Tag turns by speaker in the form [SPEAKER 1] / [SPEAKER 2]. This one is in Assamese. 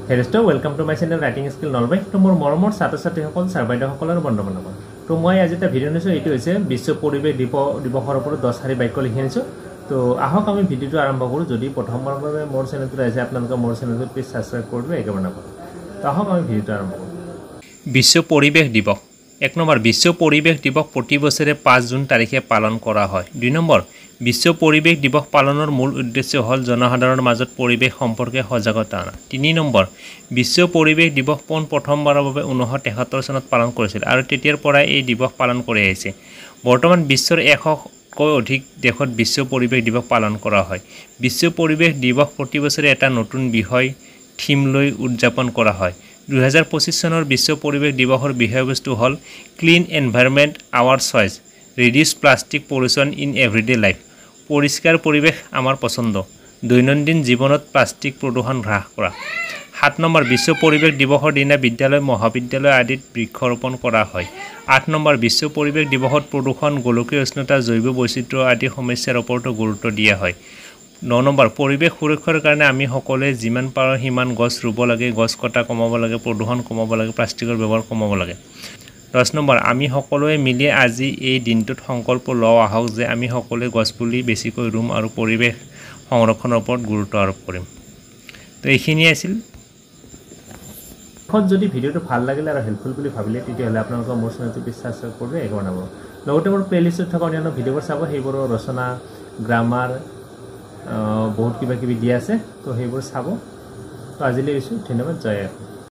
[SPEAKER 1] হেৰেষ্ট welcome to my channel writing skill Nalbari তো মোৰ মৰমৰ ছাত্ৰ ছাত্ৰীসকল ছাৰ বাইদেউসকলৰ বন্ধু বান্ধৱ তো মই আজি এটা ভিডিঅ' নিছোঁ এইটো হৈছে বিশ্ব পৰিৱেশ দিৱসৰ ওপৰত 10 শাৰী বাক্য লিখি আনিছোঁ তো আহক আমি ভিডিঅ'টো আৰম্ভ কৰোঁ যদি প্ৰথমবাৰৰ বাবে মোৰ চেনেলটো আছে আপোনালোকে মোৰ চেনেলটো প্লিজ সাবস্ক্ৰাইব কৰিব একেবাৰে নাপাহৰিব তো আহক আমি ভিডিঅ'টো আৰম্ভ কৰোঁ
[SPEAKER 2] বিশ্ব পৰিৱেশ দিৱস 1 নম্বৰ বিশ্ব পৰিৱেশ দিৱস প্ৰতি বছৰে 5 জুন তাৰিখে পালন কৰা হয় 2 নম্বৰ বিশ্ব পৰিৱেশ দিৱস পালনৰ মূল উদ্দেশ্য হ'ল জনসাধাৰণৰ মাজত পৰিৱেশ সম্পৰ্কে সজাগতা আনা 3 নম্বৰ বিশ্ব পৰিৱেশ দিৱস প্ৰথমবাৰৰ বাবে 1973 চনত পালন কৰিছিল আৰু তেতিয়াৰ পৰা এই দিৱস পালন কৰি আহিছে বৰ্তমান বিশ্বৰ 100কৈ অধিক দেশত বিশ্ব পৰিৱেশ দিৱস পালন কৰা হয় বিশ্ব পৰিৱেশ দিৱস প্ৰতি বছৰে এটা নতুন বিষয় থিম লৈ উদযাপন কৰা হয় 2025 চনৰ বিশ্ব পৰিৱেশ দিৱসৰ বিষয়বস্তু হ'ল clean environment our choice reduce plastic pollution in everyday life পৰিষ্কাৰ পৰিৱেশ আমাৰ পছন্দ দৈনন্দিন জীৱনত প্লাষ্টিক প্ৰদূষণ হ্ৰাস কৰা 7 নম্বৰ বিশ্ব পৰিৱেশ দিৱসৰ দিনা বিদ্যালয় মহাবিদ্যালয় আদিত বৃক্ষৰোপণ কৰা হয় 8 নম্বৰ বিশ্ব পৰিৱেশ দিৱসত প্ৰদূষণ গোলকীয় উষ্ণতা জৈৱ বৈচিত্ৰ্য আদি সমস্যাৰ ওপৰত গুৰুত্ব দিয়া হয় 9 নম্বৰ পৰিৱেশ সুৰক্ষাৰ কাৰণে আমি সকলোৱে যিমান পাৰো সিমান গছ ৰুব লাগে গছ কটা কমাব লাগে প্ৰদূষণ কমাব লাগে প্লাষ্টিকৰ ব্যৱহাৰ কমাব লাগে 10 নম্বৰ আমি সকলোৱে মিলি আজি এই দিনটোত সংকল্প লওঁ আহক যে আমি সকলোৱে গছপুলি বেছিকৈ ৰুম আৰু পৰিৱেশ সংৰক্ষণৰ ওপৰত গুৰুত্ব আৰোপ কৰিম তো এইখিনি আছিল
[SPEAKER 1] যদি ভিডিঅ'টো ভাল লাগিলে আৰু হেল্পফুল বুলি ভাবিলে তেতিয়াহ'লে আপোনালোকে মোৰ চেনেলটো প্লিজ সাবস্ক্ৰাইব কৰিব একেবাৰে নাপাহৰিব লগতে মোৰ প্লেলিষ্টত থকা অন্যান্য ভিডিঅ'বোৰ চাব সেইবোৰৰ ৰচনা গ্ৰামাৰ বহুত কিবা কিবি দিয়া আছে তো সেইবোৰ চাব তো আজিলৈ এৰিছোঁ ধন্যবাদ জয়